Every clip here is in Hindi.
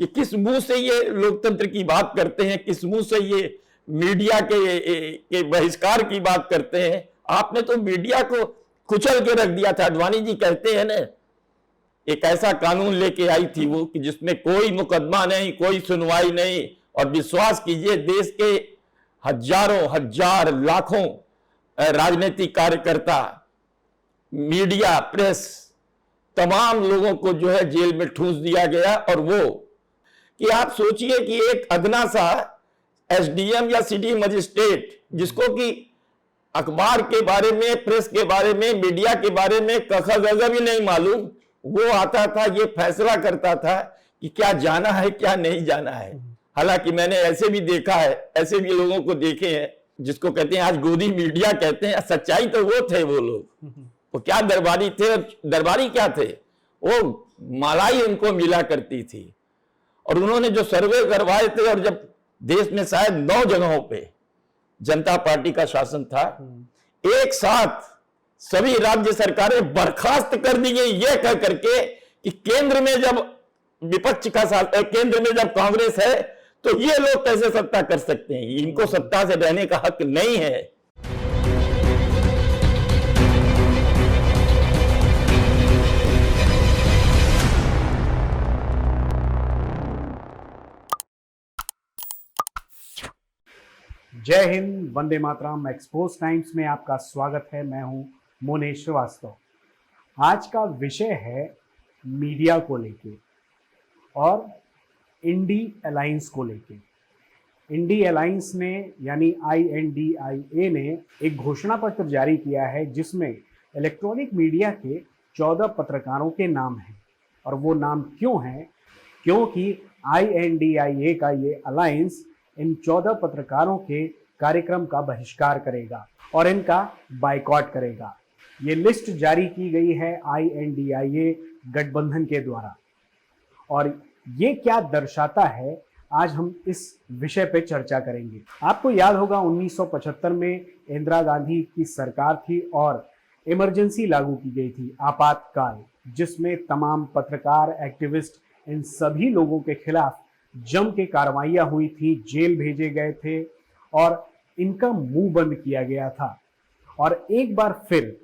कि किस मुंह से ये लोकतंत्र की बात करते हैं, किस मुंह से ये मीडिया के बहिष्कार की बात करते हैं। आपने तो मीडिया को कुचल के रख दिया था। अडवाणी जी कहते हैं ना, एक ऐसा कानून लेके आई थी वो कि जिसमें कोई मुकदमा नहीं, कोई सुनवाई नहीं, और विश्वास कीजिए देश के हजारों हजार लाखों राजनीतिक कार्यकर्ता, मीडिया, प्रेस, तमाम लोगों को जो है जेल में ठूंस दिया गया। और वो कि आप सोचिए कि एक अदना सा एसडीएम या सिटी मजिस्ट्रेट, जिसको कि अखबार के बारे में, प्रेस के बारे में, मीडिया के बारे में कखा गगा भी नहीं मालूम, वो आता था, ये फैसला करता था कि क्या जाना है क्या नहीं जाना है। हालांकि मैंने ऐसे भी देखा है, ऐसे भी लोगों को देखे हैं जिसको कहते हैं आज गोदी मीडिया कहते हैं, सच्चाई तो वो थे वो लोग। वो क्या दरबारी थे, और दरबारी क्या थे, वो मलाई उनको मिला करती थी। और उन्होंने जो सर्वे करवाए थे, और जब देश में शायद 9 जगहों पे जनता पार्टी का शासन था, एक साथ सभी राज्य सरकारें बर्खास्त कर दी गई ये कह करके कि केंद्र में जब विपक्ष का केंद्र में जब कांग्रेस है तो ये लोग कैसे सत्ता कर सकते हैं, इनको सत्ता से रहने का हक नहीं है। जय हिंद, वंदे मातरम। एक्सपोज टाइम्स में आपका स्वागत है। मैं हूं मोनेश श्रीवास्तव। आज का विषय है मीडिया को लेके और इंडी अलायंस को लेके। इंडी अलायंस ने यानी INDIA ने एक घोषणा पत्र जारी किया है जिसमें इलेक्ट्रॉनिक मीडिया के 14 पत्रकारों के नाम हैं। और वो नाम क्यों हैं? क्योंकि INDIA का ये अलायंस इन 14 पत्रकारों के कार्यक्रम का बहिष्कार करेगा और इनका बायकॉट करेगा। ये लिस्ट जारी की गई है INDIA गठबंधन के द्वारा। और ये क्या दर्शाता है, आज हम इस विषय पे चर्चा करेंगे। आपको याद होगा 1975 में इंदिरा गांधी की सरकार थी और इमरजेंसी लागू की गई थी, आपातकाल, जिसमें तमाम पत्रकार, एक्टिविस्ट, इन सभी लोगों के खिलाफ जम के कार्रवाइयां हुई थी, जेल भेजे गए थे और इनका मुंह बंद किया गया था। और एक बार फिर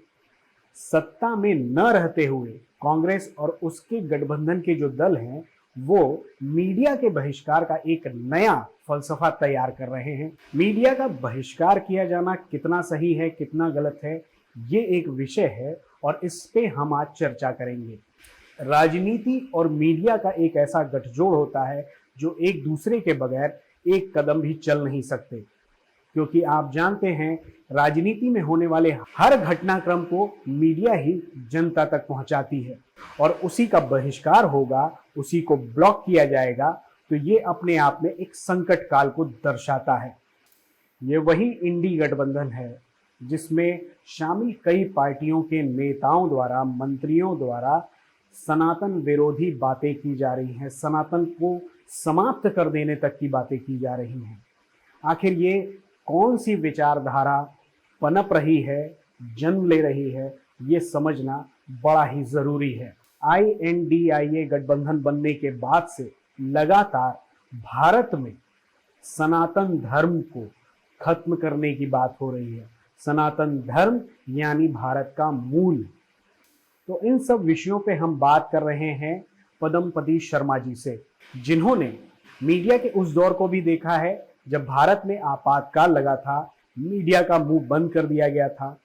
सत्ता में न रहते हुए कांग्रेस और उसके गठबंधन के जो दल हैं वो मीडिया के बहिष्कार का एक नया फलसफा तैयार कर रहे हैं। मीडिया का बहिष्कार किया जाना कितना सही है, कितना गलत है, ये एक विषय है और इस पे हम आज चर्चा करेंगे। राजनीति और मीडिया का एक ऐसा गठजोड़ होता है जो एक दूसरे के बगैर एक कदम भी चल नहीं सकते, क्योंकि आप जानते हैं राजनीति में होने वाले हर घटनाक्रम को मीडिया ही जनता तक पहुंचाती है और उसी का बहिष्कार होगा, उसी को ब्लॉक किया जाएगा, तो ये अपने आप में एक संकट काल को दर्शाता है। ये वही इंडी गठबंधन है जिसमें शामिल कई पार्टियों के नेताओं द्वारा, मंत्रियों द्वारा सनातन विरोधी बातें की जा रही हैं, सनातन को समाप्त कर देने तक की बातें की जा रही हैं। आखिर ये कौन सी विचारधारा पनप रही है, जन्म ले रही है, ये समझना बड़ा ही जरूरी है। INDIA गठबंधन बनने के बाद से लगातार भारत में सनातन धर्म को खत्म करने की बात हो रही है। सनातन धर्म यानी भारत का मूल। तो इन सब विषयों पे हम बात कर रहे हैं पद्मपति शर्मा जी से, जिन्होंने मीडिया के उस दौर को भी देखा है जब भारत में आपातकाल लगा था, मीडिया का मुंह बंद कर दिया गया था।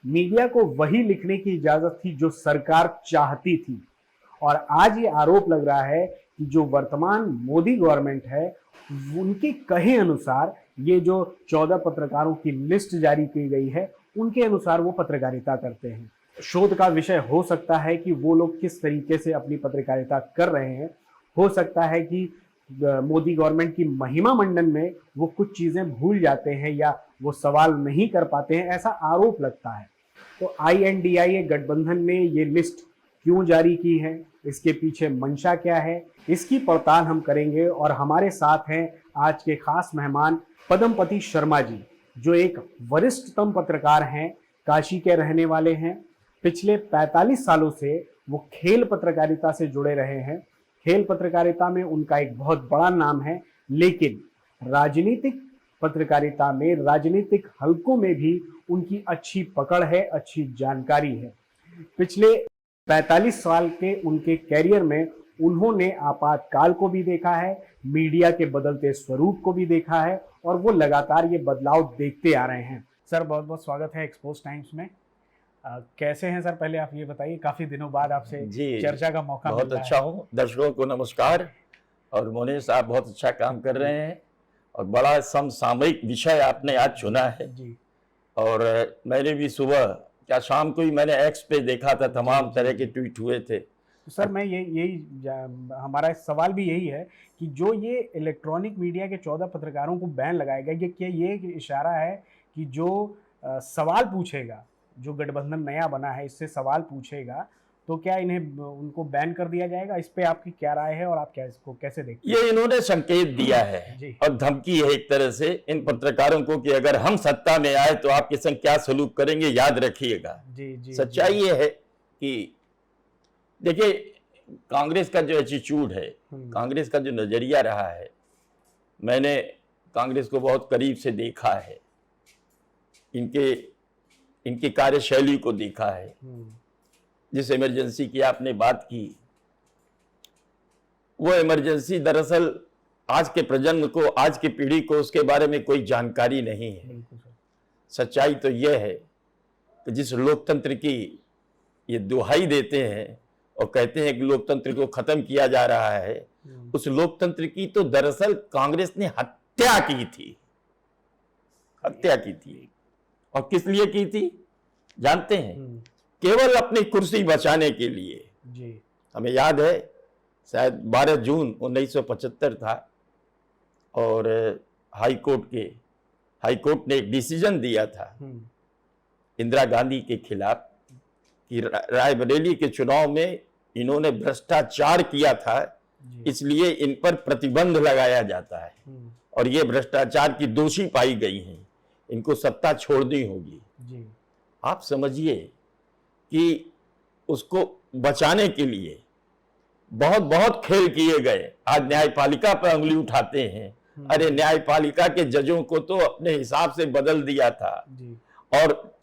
मीडिया को वही लिखने की इजाजत थी जो सरकार चाहती थी। और आज ये आरोप लग रहा है कि जो वर्तमान मोदी गवर्नमेंट है उनके कहे अनुसार ये जो 14 पत्रकारों की लिस्ट जारी की गई है उनके अनुसार वो पत्रकारिता करते हैं। शोध का विषय हो सकता है कि वो लोग किस तरीके से अपनी पत्रकारिता कर रहे हैं। हो सकता है कि मोदी गवर्नमेंट की महिमा मंडन में वो कुछ चीजें भूल जाते हैं या वो सवाल नहीं कर पाते हैं, ऐसा आरोप लगता है। तो INDIA गठबंधन ने ये लिस्ट क्यों जारी की है, इसके पीछे मंशा क्या है, इसकी पड़ताल हम करेंगे। और हमारे साथ हैं आज के खास मेहमान पद्मपति शर्मा जी, जो एक वरिष्ठतम पत्रकार हैं, काशी के रहने वाले हैं। पिछले 45 सालों से वो खेल पत्रकारिता से जुड़े रहे हैं। खेल पत्रकारिता में उनका एक बहुत बड़ा नाम है, लेकिन राजनीतिक पत्रकारिता में, राजनीतिक हलकों में भी उनकी अच्छी पकड़ है, अच्छी जानकारी है। पिछले 45 साल के उनके कैरियर में उन्होंने आपातकाल को भी देखा है, मीडिया के बदलते स्वरूप को भी देखा है, और वो लगातार ये बदलाव देखते आ रहे हैं। सर, बहुत बहुत स्वागत है एक्सपोज टाइम्स में। कैसे हैं सर, पहले आप ये बताइए, काफी दिनों बाद आपसे चर्चा का मौका बहुत मिला अच्छा हूँ। दर्शकों को नमस्कार। और मोनेश साहब बहुत अच्छा काम कर रहे हैं और बड़ा समसामयिक विषय आपने आज चुना है जी। और मैंने भी सुबह क्या शाम को ही मैंने एक्स पे देखा था, तमाम तरह के ट्वीट हुए थे। तो सर, मैं यही हमारा सवाल भी यही है कि जो ये इलेक्ट्रॉनिक मीडिया के 14 पत्रकारों को बैन लगाया गया, ये क्या ये इशारा है कि जो सवाल पूछेगा, जो गठबंधन नया बना है इससे सवाल पूछेगा, तो क्या इन्हें उनको बैन कर दिया जाएगा? इस पे आपकी क्या राय है और आप क्या इसको कैसे देखते हैं? ये इन्होंने संकेत दिया है और धमकी है एक तरह से इन पत्रकारों को कि अगर हम सत्ता में आए तो आपके संग क्या सलूक करेंगे, याद रखिएगा। सच्चाई ये है कि देखिए, कांग्रेस का जो एटीट्यूड है, कांग्रेस का जो नजरिया रहा है, मैंने कांग्रेस को बहुत करीब से देखा है, इनकी कार्यशैली को देखा है। जिस इमरजेंसी की आपने बात की, वो इमरजेंसी दरअसल आज के प्रजन्म को, आज की पीढ़ी को उसके बारे में कोई जानकारी नहीं है। सच्चाई तो यह है कि जिस लोकतंत्र की ये दुहाई देते हैं और कहते हैं कि लोकतंत्र को खत्म किया जा रहा है, उस लोकतंत्र की तो दरअसल कांग्रेस ने हत्या की थी, हत्या की थी। और किस लिए की थी जानते हैं? केवल अपनी कुर्सी बचाने के लिए जी। हमें याद है, शायद 12 जून 1975 था और हाई कोर्ट ने एक डिसीजन दिया था इंदिरा गांधी के खिलाफ कि रायबरेली के चुनाव में इन्होंने भ्रष्टाचार किया था, इसलिए इन पर प्रतिबंध लगाया जाता है और ये भ्रष्टाचार की दोषी पाई गई हैं, इनको सत्ता छोड़नी होगी जी। आप समझिए कि उसको बचाने के लिए बहुत बहुत खेल किए गए। आज न्यायपालिका पर उंगली उठाते हैं, अरे न्यायपालिका के जजों को तो अपने हिसाब से बदल दिया था जी। और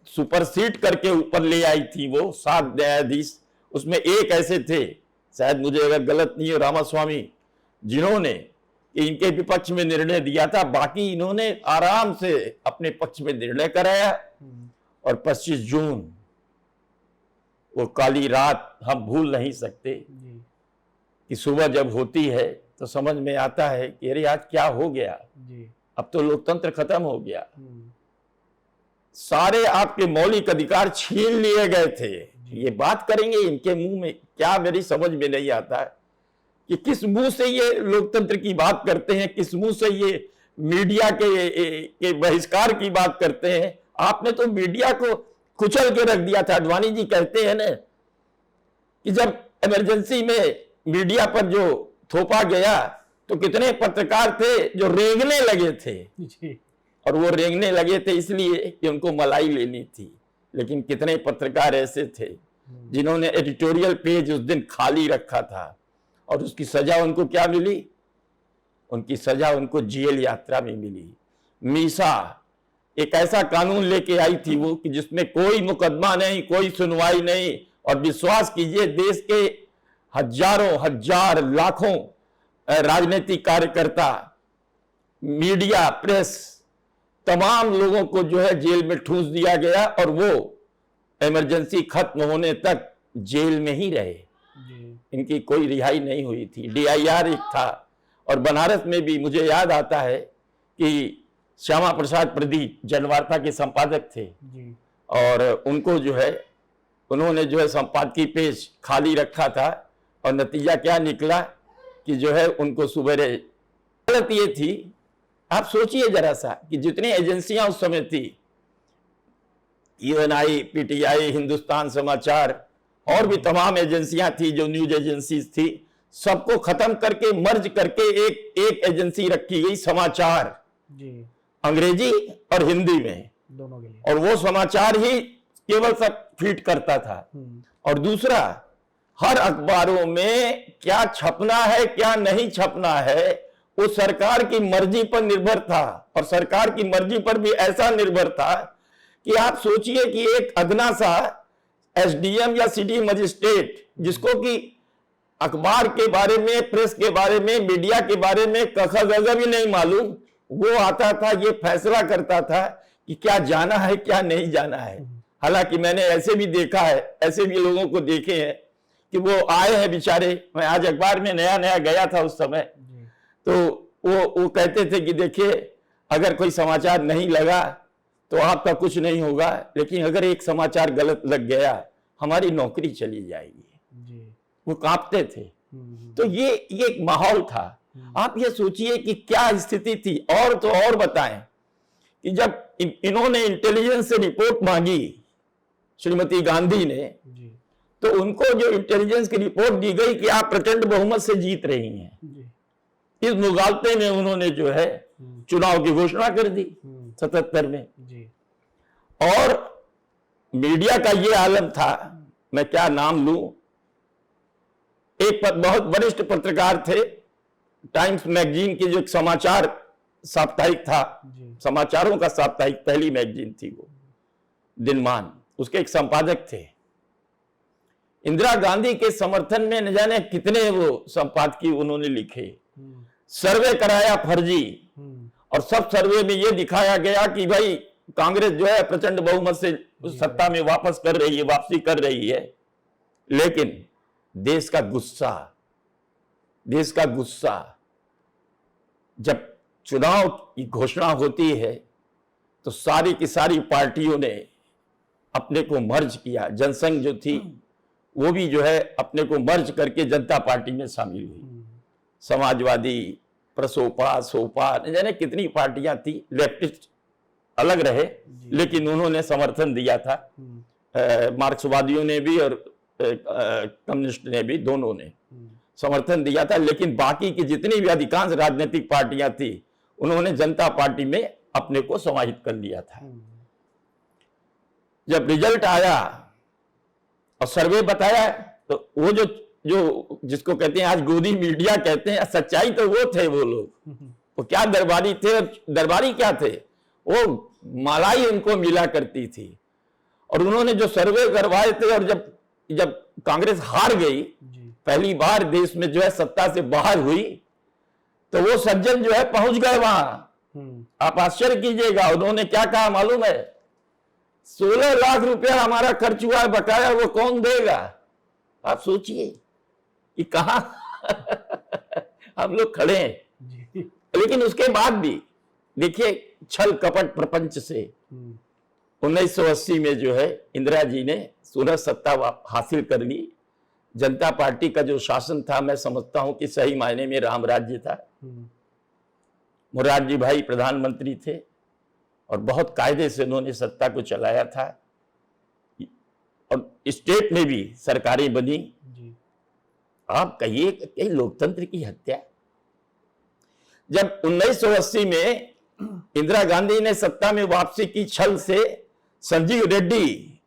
सुपरसीड करके ऊपर ले आई थी वो 7 न्यायाधीश। उसमें एक ऐसे थे, शायद मुझे अगर गलत नहीं हो, रामास्वामी, जिन्होंने इनके विपक्ष में निर्णय दिया था, बाकी इन्होंने आराम से अपने पक्ष में निर्णय कराया। और 25 जून वो काली रात हम भूल नहीं सकते कि सुबह जब होती है तो समझ में आता है कि अरे आज क्या हो गया जी। अब तो लोकतंत्र खत्म हो गया, सारे आपके मौलिक अधिकार छीन लिए गए थे। ये बात करेंगे इनके मुंह में, क्या मेरी समझ में नहीं आता है कि किस मुंह से ये लोकतंत्र की बात करते हैं, किस मुंह से ये मीडिया के बहिष्कार की बात करते हैं। आपने तो मीडिया को कुचल के रख दिया था। अडवाणी जी कहते हैं ना कि जब इमरजेंसी में मीडिया पर जो थोपा गया तो कितने पत्रकार थे जो रेंगने लगे थे जी। और वो रेंगने लगे थे इसलिए कि उनको मलाई लेनी थी। लेकिन कितने पत्रकार ऐसे थे जिन्होंने एडिटोरियल पेज उस दिन खाली रखा था और उसकी सजा उनको क्या मिली? उनकी सजा उनको जेल यात्रा में मिली। मीसा एक ऐसा कानून लेके आई थी वो कि जिसमें कोई मुकदमा नहीं, कोई सुनवाई नहीं, और विश्वास कीजिए देश के हजारों हजार लाखों राजनीतिक कार्यकर्ता, मीडिया, प्रेस, तमाम लोगों को जो है जेल में ठूंस दिया गया और वो इमरजेंसी खत्म होने तक जेल में ही रहे जी। इनकी कोई रिहाई नहीं हुई थी। DIR एक था। और बनारस में भी मुझे याद आता है कि श्यामा प्रसाद प्रदीप जनवार्ता के संपादक थे जी। और उनको जो है उन्होंने जो है संपादकीय पेज खाली रखा था और नतीजा क्या निकला कि जो है उनको सुबह हालत ये थी। आप सोचिए जरा सा कि जितनी एजेंसियां उस समय थी, UNI, PTI, हिंदुस्तान समाचार और भी तमाम एजेंसियां थी जो न्यूज एजेंसीज थी, सबको खत्म करके मर्ज करके एक एजेंसी रखी गई समाचार जी। अंग्रेजी और हिंदी में दोनों के लिए, और वो समाचार ही केवल सब फीड करता था। और दूसरा हर अखबारों में क्या छपना है क्या नहीं छपना है वो सरकार की मर्जी पर निर्भर था, और सरकार की मर्जी पर भी ऐसा निर्भर था कि आप सोचिए कि एक अदना सा एसडीएम या सिटी मजिस्ट्रेट, जिसको कि अखबार के बारे में, प्रेस के बारे में, मीडिया के बारे में कखा गगा भी नहीं मालूम, वो आता था, ये फैसला करता था कि क्या जाना है क्या नहीं जाना है। हालांकि मैंने ऐसे भी देखा है, ऐसे भी लोगों को देखे हैं कि वो आए हैं बेचारे, मैं आज अखबार में नया नया गया था उस समय, तो वो कहते थे कि देखिए अगर कोई समाचार नहीं लगा तो आपका कुछ नहीं होगा, लेकिन अगर एक समाचार गलत लग गया हमारी नौकरी चली जाएगी। वो कांपते थे। तो ये एक माहौल था। आप ये सोचिए कि क्या स्थिति थी। और तो और बताएं कि जब इन्होंने इंटेलिजेंस से रिपोर्ट मांगी श्रीमती गांधी ने, तो उनको जो इंटेलिजेंस की रिपोर्ट दी गई कि आप प्रचंड बहुमत से जीत रही हैं, इस मुगालते में उन्होंने जो है चुनाव की घोषणा कर दी 77 में। और मीडिया का ये आलम था, मैं क्या नाम लूं, एक बहुत वरिष्ठ पत्रकार थे, टाइम्स मैगजीन की जो समाचार साप्ताहिक था, समाचारों का साप्ताहिक पहली मैगजीन थी वो, दिनमान, उसके एक संपादक थे। इंदिरा गांधी के समर्थन में न जाने कितने वो संपादकीय उन्होंने लिखे। सर्वे कराया फर्जी, और सब सर्वे में ये दिखाया गया कि भाई कांग्रेस जो है प्रचंड बहुमत से सत्ता में वापस कर रही है, वापसी कर रही है। लेकिन देश का गुस्सा जब चुनाव की घोषणा होती है तो सारी की सारी पार्टियों ने अपने को मर्ज किया। जनसंघ जो थी वो भी जो है अपने को मर्ज करके जनता पार्टी में शामिल हुई। समाजवादी, प्रसोपा, सोपा, न जाने कितनी पार्टियां थी, लेफ्टिस्ट अलग रहे, लेकिन उन्होंने समर्थन दिया था। मार्क्सवादियों ने भी और कम्युनिस्ट ने भी, दोनों ने समर्थन दिया था। लेकिन बाकी की जितनी भी अधिकांश राजनीतिक पार्टियां थी उन्होंने जनता पार्टी में अपने को समाहित कर लिया था। जब रिजल्ट आया और सर्वे बताया तो वो जो जिसको कहते हैं आज गोदी मीडिया कहते हैं, सच्चाई तो वो थे वो लोग। वो क्या दरबारी थे, दरबारी क्या थे, वो मलाई उनको मिला करती थी। और उन्होंने जो सर्वे करवाए थे, और जब कांग्रेस हार गई, पहली बार देश में जो है सत्ता से बाहर हुई, तो वो सज्जन जो है पहुंच गए वहां। आप आश्चर्य कीजिएगा, उन्होंने क्या कहा मालूम है? 16 लाख रुपया हमारा खर्च हुआ है बकाया, वो कौन देगा? आप सोचिए कि कहां हम लोग खड़े हैं। लेकिन उसके बाद भी देखिए छल कपट प्रपंच से 1980 में जो है इंदिरा जी ने 16 सत्ता हासिल कर ली। जनता पार्टी का जो शासन था, मैं समझता हूं कि सही मायने में राम राज्य था। मोरारजी भाई प्रधानमंत्री थे और बहुत कायदे से उन्होंने सत्ता को चलाया था, और स्टेट में भी सरकारें बनी। आप कहिए कि लोकतंत्र की हत्या। जब 1980 में इंदिरा गांधी ने सत्ता में वापसी की छल से संजीव रेड्डी,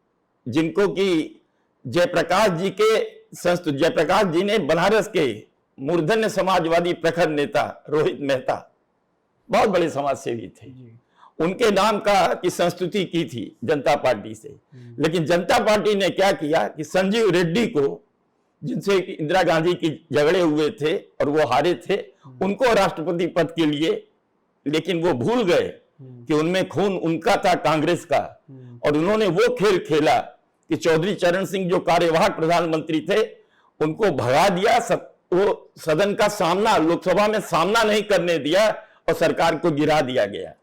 जिनको कि जयप्रकाश जी ने बनारस के मूर्धन्य समाजवादी प्रखर नेता रोहित मेहता, बहुत बड़े समाज सेवी थे, उनके नाम का की संस्तुति की थी जनता पार्टी से। लेकिन जनता पार्टी ने क्या किया कि संजीव रेड्डी को, जिनसे इंदिरा गांधी की झगड़े हुए थे और वो हारे थे, उनको राष्ट्रपति पद के लिए, लेकिन वो भूल गए कि उनमें खून उनका था, कांग्रेस का। और उन्होंने वो खेल खेला कि चौधरी चरण सिंह जो कार्यवाहक प्रधानमंत्री थे उनको भगा दिया, वो सदन का सामना, लोकसभा में सामना नहीं करने दिया और सरकार को गिरा दिया गया।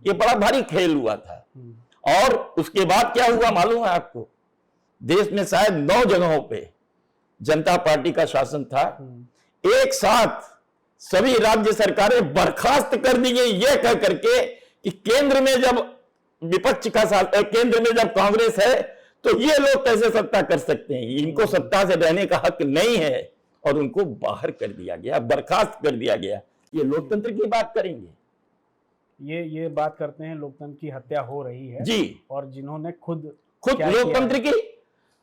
ये बड़ा भारी खेल हुआ था। और उसके बाद क्या हुआ मालूम है आपको? देश में शायद 9 जगहों पे जनता पार्टी का शासन था। एक साथ सभी राज्य सरकारें बर्खास्त कर दी गई, यह कह करके कि केंद्र में जब विपक्ष का साथ, केंद्र में जब कांग्रेस है तो ये लोग कैसे सत्ता कर सकते हैं, इनको सत्ता से रहने का हक नहीं है, और उनको बाहर कर दिया गया, बर्खास्त कर दिया गया। ये लोकतंत्र की बात करेंगे? ये बात करते हैं लोकतंत्र की हत्या हो रही है जी। और जिन्होंने खुद लोकतंत्र की,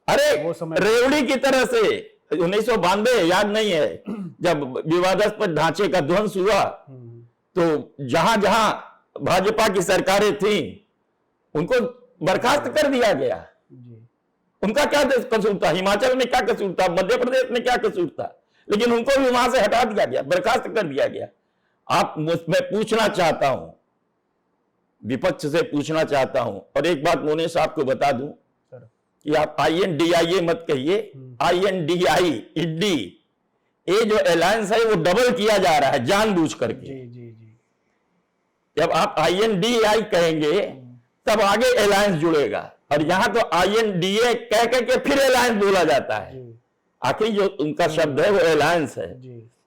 अरे रेवड़ी की तरह से 1992 याद नहीं है, जब विवादास्पद ढांचे का ध्वंस हुआ तो जहां जहां भाजपा की सरकारें थी उनको बर्खास्त कर दिया गया। उनका क्या कसूर था? हिमाचल में क्या कसूर था? मध्य प्रदेश में क्या कसूर था? लेकिन उनको भी वहां से हटा दिया गया, बर्खास्त कर दिया गया। मैं पूछना चाहता हूं, विपक्ष से पूछना चाहता हूं, और एक बात मोनेश साहब को बता दूं कि आप INDIA मत कहिए, INDI, इंडी, ये जो अलायंस है वो डबल किया जा रहा है जानबूझ करके। जब आप INDI कहेंगे तब आगे अलायंस जुड़ेगा, और यहां तो INDA कह के फिर अलायंस बोला जाता है। आखिर जो उनका शब्द है वो अलायंस है,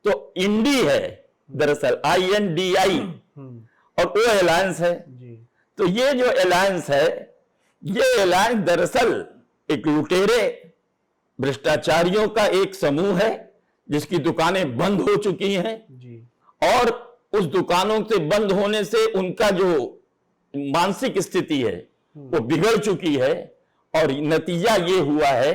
तो इंडी है दरअसल, INDI, और वो अलायंस है। तो ये जो अलायंस है, ये अलायंस दरअसल एक लुटेरे भ्रष्टाचारियों का एक समूह है जिसकी दुकानें बंद हो चुकी हैं, और उस दुकानों से बंद होने से उनका जो मानसिक स्थिति है वो बिगड़ चुकी है। और नतीजा ये हुआ है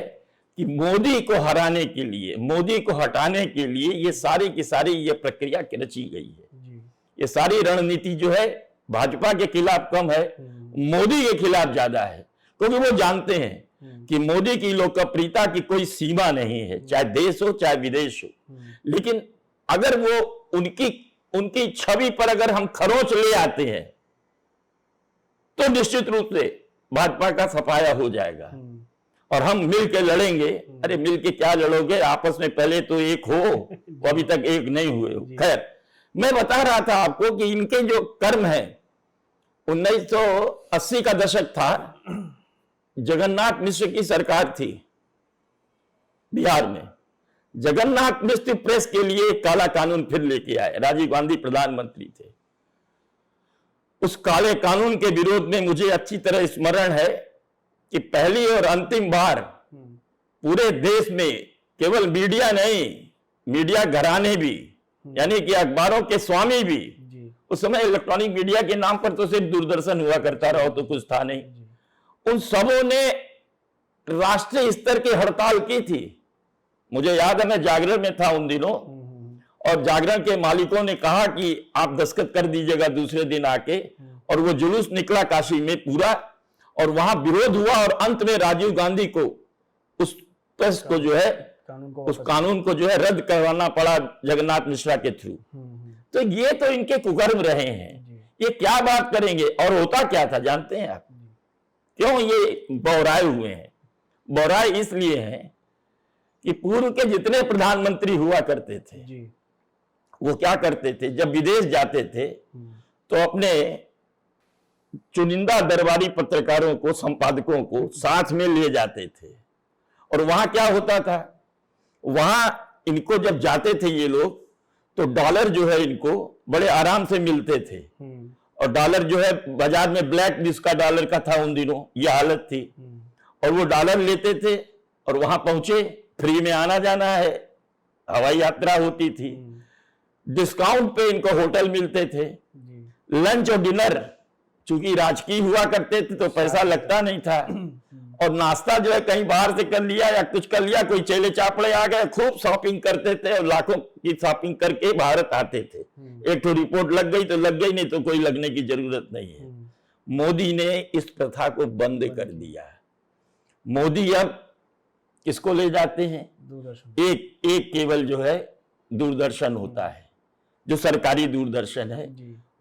कि मोदी को हराने के लिए, मोदी को हटाने के लिए ये सारी की सारी ये प्रक्रिया रची गई है। ये सारी रणनीति जो है भाजपा के खिलाफ कम है, मोदी के खिलाफ ज्यादा है, क्योंकि वो जानते हैं कि मोदी की लोकप्रियता की कोई सीमा नहीं है, चाहे देश हो चाहे विदेश हो। लेकिन अगर वो उनकी छवि पर अगर हम खरोंच ले आते हैं तो निश्चित रूप से भाजपा का सफाया हो जाएगा, और हम मिलकर लड़ेंगे। अरे मिलके क्या लड़ोगे, आपस में पहले तो एक हो, वो अभी तक एक नहीं हुए हो। खैर, मैं बता रहा था आपको कि इनके जो कर्म है, 1980 का दशक था, जगन्नाथ मिश्र की सरकार थी बिहार में। जगन्नाथ मिश्र प्रेस के लिए एक काला कानून फिर लेके आए, राजीव गांधी प्रधानमंत्री थे। उस काले कानून के विरोध में मुझे अच्छी तरह स्मरण है कि पहली और अंतिम बार पूरे देश में केवल मीडिया नहीं, मीडिया घराने भी, यानी कि अखबारों के स्वामी भी, उस समय इलेक्ट्रॉनिक मीडिया के नाम पर तो सिर्फ दूरदर्शन हुआ करता रहा, तो कुछ था नहीं, उन सबों ने राष्ट्रीय स्तर की हड़ताल की थी। मुझे याद है मैं जागरण में था उन दिनों, और जागरण के मालिकों ने कहा कि आप दस्तखत कर दीजिएगा दूसरे दिन आके, और वो जुलूस निकला काशी में पूरा, और वहां विरोध हुआ, और अंत में राजीव गांधी को उस प्रेस को जो है, उस कानून को जो है रद्द करवाना पड़ा जगन्नाथ मिश्रा के थ्रू। तो ये तो इनके कुकर्म रहे हैं, ये क्या बात करेंगे। और होता क्या था जानते हैं आप, क्यों ये बौराए हुए हैं? बौराए इसलिए हैं कि पूर्व के जितने प्रधानमंत्री हुआ करते थे वो क्या करते थे, जब विदेश जाते थे तो अपने चुनिंदा दरबारी पत्रकारों को, संपादकों को साथ में ले जाते थे। और वहां क्या होता था, वहां इनको जब जाते थे ये लोग, तो डॉलर जो है इनको बड़े आराम से मिलते थे। और डॉलर जो है बाजार में ब्लैक जिसका डॉलर का था उन दिनों, ये हालत थी। और वो डॉलर लेते थे और वहां पहुंचे, फ्री में आना जाना है, हवाई यात्रा होती थी, डिस्काउंट पे इनको होटल मिलते थे, लंच और डिनर चूंकि राजकीय हुआ करते थे तो पैसा लगता नहीं था, और नाश्ता जो है कहीं बाहर से कर लिया या कुछ कर लिया, कोई चेले चापड़े आ गए, खूब शॉपिंग करते थे और लाखों की शॉपिंग करके भारत आते थे। एक तो रिपोर्ट लग गई तो लग गई, नहीं तो कोई लगने की जरूरत नहीं है। मोदी ने इस प्रथा को बंद कर दिया। मोदी अब किसको ले जाते हैं? एक केवल जो है दूरदर्शन होता है, जो सरकारी दूरदर्शन है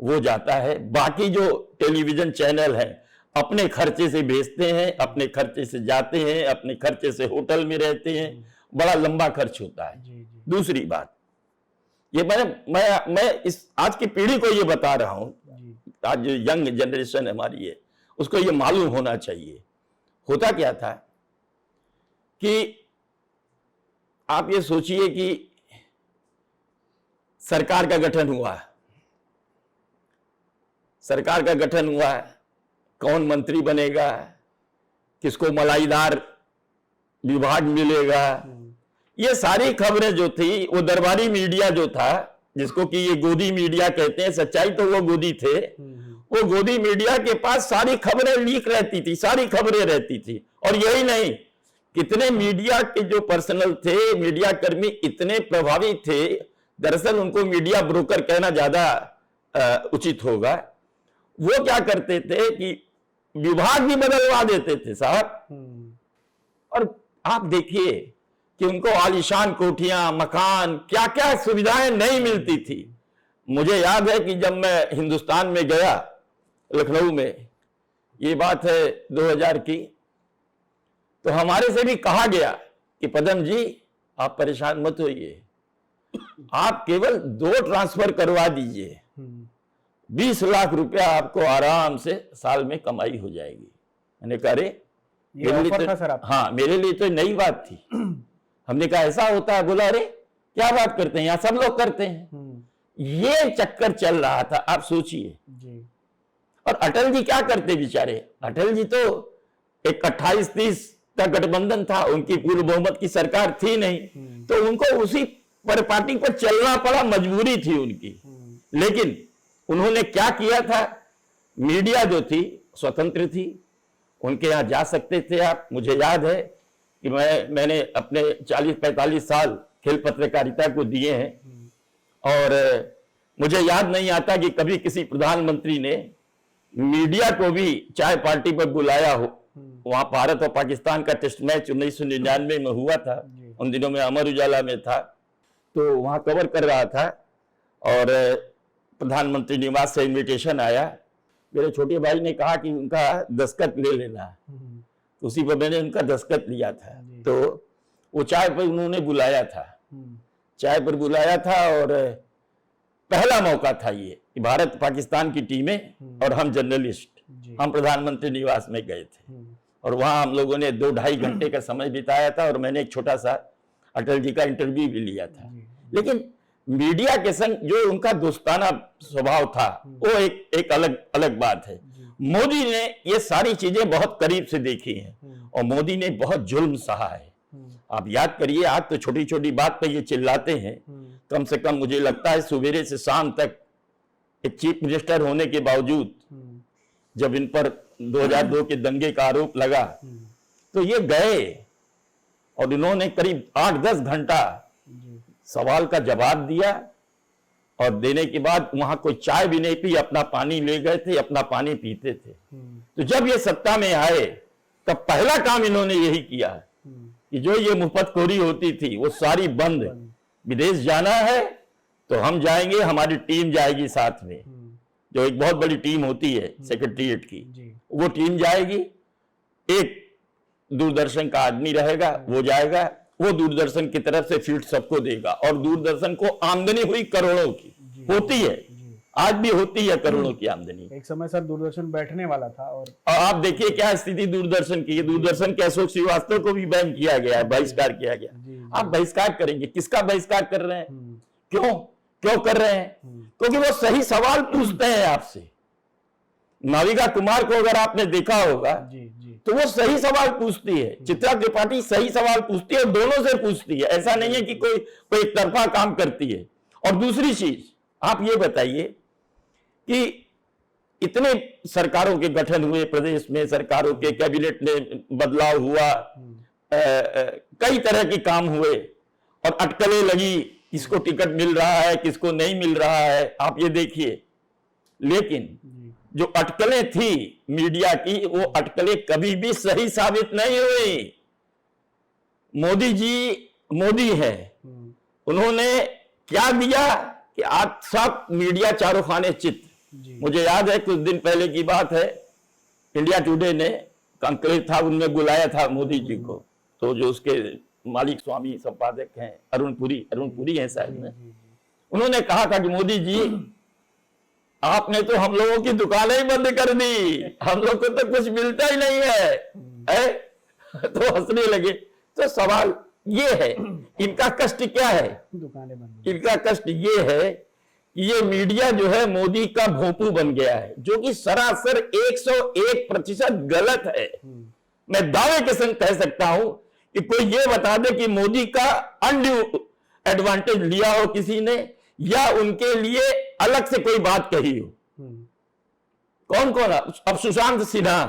वो जाता है। बाकी जो टेलीविजन चैनल है अपने खर्चे से भेजते हैं, अपने खर्चे से जाते हैं, अपने खर्चे से होटल में रहते हैं, बड़ा लंबा खर्च होता है। दूसरी बात, ये मैं इस आज की पीढ़ी को ये बता रहा हूं, आज जो यंग जनरेशन हमारी है उसको ये मालूम होना चाहिए। होता क्या था कि आप ये सोचिए कि सरकार का गठन हुआ, सरकार का गठन हुआ, कौन मंत्री बनेगा, किसको मलाईदार विभाग मिलेगा, ये सारी खबरें जो थी वो दरबारी मीडिया जो था, जिसको कि ये गोदी मीडिया कहते हैं, सच्चाई तो वो गोदी थे, वो गोदी मीडिया के पास सारी खबरें लीक रहती थी, सारी खबरें रहती थी। और यही नहीं, कितने मीडिया के जो पर्सनल थे, मीडिया कर्मी इतने प्रभावी थे, दरअसल उनको मीडिया ब्रोकर कहना ज्यादा उचित होगा। वो क्या करते थे कि विभाग भी बदलवा देते थे साहब। और आप देखिए कि उनको आलीशान कोठियां, मकान, क्या क्या सुविधाएं नहीं मिलती थी। मुझे याद है कि जब मैं हिंदुस्तान में गया, लखनऊ में, ये बात है 2000 की, तो हमारे से भी कहा गया कि पदम जी आप परेशान मत होइए, आप केवल 2 ट्रांसफर करवा दीजिए, 20 लाख रुपया आपको आराम से साल में कमाई हो जाएगी। मैंने कहा अरे ये ऑफर था सर आपका? हाँ, मेरे लिए तो नई बात थी। हमने कहा ऐसा होता है? बोला अरे क्या बात करते हैं, यहां सब लोग करते हैं। ये चक्कर चल रहा था, आप सोचिए। और अटल जी क्या करते बेचारे? अटल जी तो एक 28-30 का गठबंधन था, उनकी पूर्ण बहुमत की सरकार थी नहीं, तो उनको उसी पर पार्टी पर चलना पड़ा, मजबूरी थी उनकी। लेकिन उन्होंने क्या किया था? मीडिया जो थी स्वतंत्र थी, उनके यहां जा सकते थे आप। मुझे याद है कि मैंने अपने 40-45 साल खेल पत्रकारिता को दिए हैं, और मुझे याद नहीं आता कि कभी किसी प्रधानमंत्री ने मीडिया को भी चाय पार्टी पर बुलाया हो। वहां भारत और पाकिस्तान का टेस्ट मैच 1999 में हुआ था, उन दिनों में अमर उजाला में था, तो वहां कवर कर रहा था, और प्रधानमंत्री निवास से इनविटेशन आया। मेरे छोटे भाई ने कहा कि उनका दस्तखत ले लेना, तो उसी पर मैंने उनका दस्तखत लिया था। तो वो चाय पर उन्होंने बुलाया था, चाय पर बुलाया था, और पहला मौका था ये कि भारत पाकिस्तान की टीमें और हम जर्नलिस्ट, हम प्रधानमंत्री निवास में गए थे, और वहां हम लोगों ने 2-2.5 घंटे का समय बिताया था, और मैंने एक छोटा सा अटल जी का इंटरव्यू भी लिया था। लेकिन मीडिया के संग जो उनका दोस्ताना स्वभाव था, वो एक अलग बात है। मोदी ने ये सारी चीजें बहुत करीब से देखी हैं, और मोदी ने बहुत जुल्म सहा है। आप याद करिए, आज तो छोटी छोटी बात पे ये चिल्लाते हैं, कम से कम मुझे लगता है सुबेरे से शाम तक एक चीफ मिनिस्टर होने के बावजूद, जब इन पर 2002 के दंगे का आरोप लगा, तो ये गए और इन्होंने करीब 8-10 घंटा सवाल का जवाब दिया, और देने के बाद वहां कोई चाय भी नहीं पी, अपना पानी ले गए थे, अपना पानी पीते थे। तो जब ये सत्ता में आए, तब पहला काम इन्होंने यही किया कि जो ये मुफ्तखोरी होती थी वो सारी बंद। विदेश जाना है तो हम जाएंगे, हमारी टीम जाएगी साथ में, जो एक बहुत बड़ी टीम होती है सेक्रेटरीट की, वो टीम जाएगी, एक दूरदर्शन का आदमी रहेगा, वो जाएगा, वो दूरदर्शन की तरफ से फीड सबको देगा, और दूरदर्शन को आमदनी हुई करोड़ों की, होती है, आज भी होती है करोड़ों की आमदनी। एक समय सर दूरदर्शन बैठने वाला था, और आप देखिए क्या स्थिति दूरदर्शन की। दूरदर्शन के अशोक श्रीवास्तव को भी बैन किया गया, बहिष्कार किया गया। आप बहिष्कार करेंगे, किसका बहिष्कार कर रहे हैं? क्यों कर रहे हैं? क्योंकि वो सही सवाल पूछते हैं आपसे। नाविका कुमार को अगर आपने देखा होगा, तो वो सही सवाल पूछती है, चित्रा त्रिपाठी सही सवाल पूछती है, और दोनों से पूछती है। ऐसा नहीं है कि कोई एक तरफा काम करती है। और दूसरी चीज, आप ये बताइए कि इतने सरकारों के गठन हुए प्रदेश में, सरकारों के कैबिनेट में बदलाव हुआ, कई तरह के काम हुए, और अटकलें लगी, किसको टिकट मिल रहा है, किसको नहीं मिल रहा है, आप ये देखिए। लेकिन जो अटकलें थी मीडिया की, वो अटकलें कभी भी सही साबित नहीं हुई। मोदी है, उन्होंने क्या दिया कि आज सब मीडिया चारों खाने चित। मुझे याद है कुछ दिन पहले की बात है, इंडिया टुडे ने कंक्लेव था, उनमें बुलाया था मोदी जी को, तो जो उसके मालिक स्वामी संपादक हैं अरुण पुरी हैं शायद में, उन्होंने कहा था कि मोदी जी आपने तो हम लोगों की दुकानें ही बंद कर दी, हम लोग को तो कुछ मिलता ही नहीं है? तो हंसने लगे। तो सवाल ये है, इनका कष्ट क्या है? दुकानें बंद। इनका कष्ट ये है कि ये मीडिया जो है मोदी का भोंपू बन गया है, जो कि सरासर 101% गलत है। मैं दावे के संग कह सकता हूं कि कोई ये बता दे कि मोदी का अनड्यू एडवांटेज लिया हो किसी ने, या उनके लिए अलग से कोई बात कही हो। कौन? अब सुशांत सिन्हा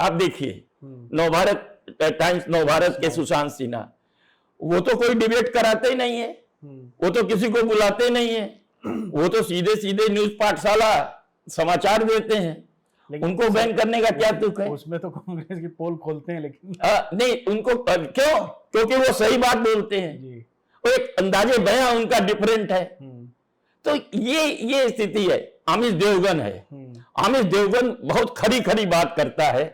आप देखिए, नवभारत टाइम्स नवभारत के सुशांत सिन्हा, वो तो कोई डिबेट कराते ही नहीं है, वो तो किसी को बुलाते नहीं है, वो तो सीधे सीधे न्यूज पाठशाला समाचार देते हैं। उनको बैन करने का क्या तुक है? उसमें तो कांग्रेस की पोल खोलते हैं, लेकिन नहीं, उनको क्यों? क्योंकि वो सही बात बोलते हैं जी। वो एक अंदाजे बयां उनका डिफरेंट है। तो ये स्थिति है। आमिष देवगन है, आमिष देवगन बहुत खरी खरी बात करता है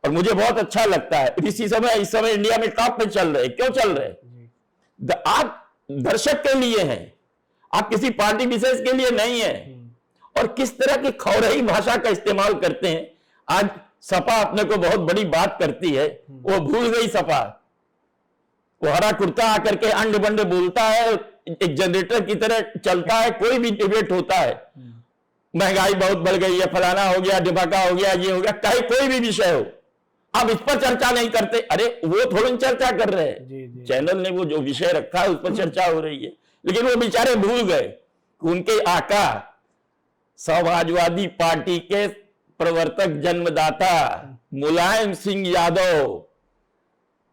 और मुझे बहुत अच्छा लगता है। इस समय इंडिया में टॉप पे चल रहे। क्यों चल रहे? आप दर्शक के लिए हैं, आप किसी पार्टी विशेष के लिए नहीं है। और किस तरह की खौरही भाषा का इस्तेमाल करते हैं। आज सपा अपने को बहुत बड़ी बात करती है, वो भूल गई सपा। वो हरा कुर्ता आकर के अंड बंड बोलता है, एक जनरेटर की तरह चलता है। कोई भी डिबेट होता है, महंगाई बहुत बढ़ गई है, फलाना हो गया, ढिमाका हो गया, ये हो गया, चाहे कोई भी विषय हो, आप इस पर चर्चा नहीं करते। अरे वो थोड़ी चर्चा कर रहे हैं, चैनल ने वो जो विषय रखा है उस पर चर्चा हो रही है। लेकिन वो बेचारे भूल गए कि उनके आका समाजवादी पार्टी के प्रवर्तक जन्मदाता मुलायम सिंह यादव,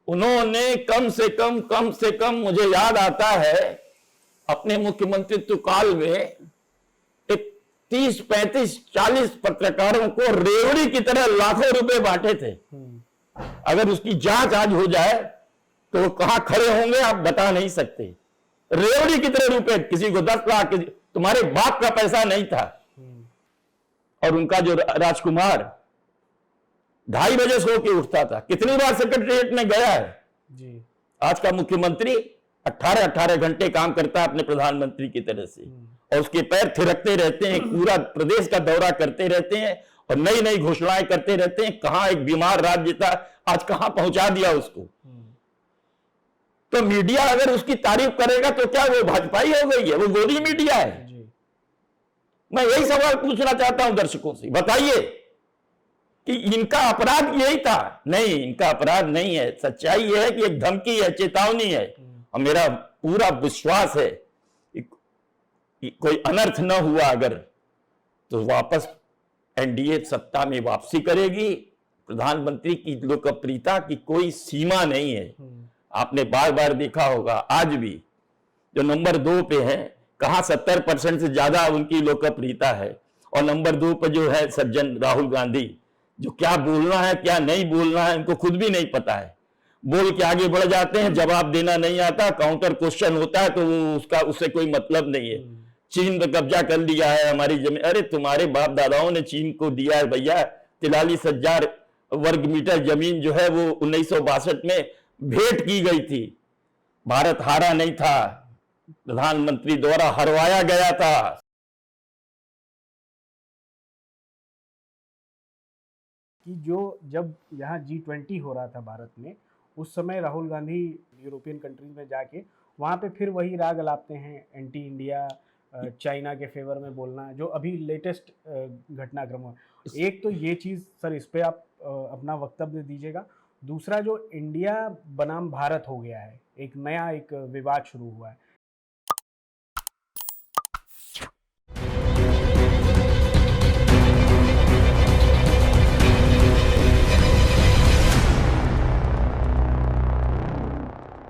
उन्होंने कम से कम मुझे याद आता है अपने मुख्यमंत्रित्व काल में एक 30, 35, 40 पत्रकारों को रेवड़ी की तरह लाखों रुपए बांटे थे। अगर उसकी जांच आज हो जाए तो वो कहां खड़े होंगे आप बता नहीं सकते। रेवड़ी की तरह रुपए, किसी को 10 लाख, तुम्हारे बाप का पैसा नहीं था। और उनका जो राजकुमार 2:30 बजे सो के उठता था, कितनी बार सेक्रेटरीट में गया है जी। आज का मुख्यमंत्री 18 घंटे काम करता है अपने प्रधानमंत्री की तरह से, और उसके पैर थिरकते रहते हैं, पूरा प्रदेश का दौरा करते रहते हैं और नई नई घोषणाएं करते रहते हैं। कहां एक बीमार राज्य था, आज कहां पहुंचा दिया उसको। तो मीडिया अगर उसकी तारीफ करेगा तो क्या वो भाजपाई हो गई है? वो गोदी मीडिया है। मैं यही सवाल पूछना चाहता हूं दर्शकों से, बताइए कि इनका अपराध यही था? नहीं, इनका अपराध नहीं है। सच्चाई यह है कि एक धमकी है, चेतावनी है, और मेरा पूरा विश्वास है कि कोई अनर्थ न हुआ अगर, तो वापस एनडीए सत्ता में वापसी करेगी। प्रधानमंत्री की लोकप्रियता की कोई सीमा नहीं है। आपने बार बार देखा होगा, आज भी जो नंबर 2 पे है, कहां 70% से ज्यादा उनकी लोकप्रियता है, और नंबर 2 पर जो है सज्जन राहुल गांधी, जो क्या बोलना है क्या नहीं बोलना है उनको खुद भी नहीं पता है। बोल के आगे बढ़ जाते हैं, जवाब देना नहीं आता, काउंटर क्वेश्चन होता है तो वो उससे कोई मतलब नहीं है। चीन पे कब्जा कर लिया है हमारी जमीन। अरे तुम्हारे बाप दादाओं ने चीन को दिया है भैया। 43,000 वर्ग मीटर जमीन जो है वो 1962 में भेंट की गई थी। भारत हारा नहीं था, प्रधानमंत्री द्वारा हरवाया गया था। कि जो जब यहाँ G20 हो रहा था भारत में, उस समय राहुल गांधी यूरोपियन कंट्रीज में जाके वहाँ पे फिर वही राग अलापते हैं, एंटी इंडिया, चाइना के फेवर में बोलना, जो अभी लेटेस्ट घटनाक्रम हुआ। एक तो ये चीज़ सर, इस पे आप अपना वक्तव्य दीजिएगा। दूसरा, जो इंडिया बनाम भारत हो गया है, एक नया एक विवाद शुरू हुआ है,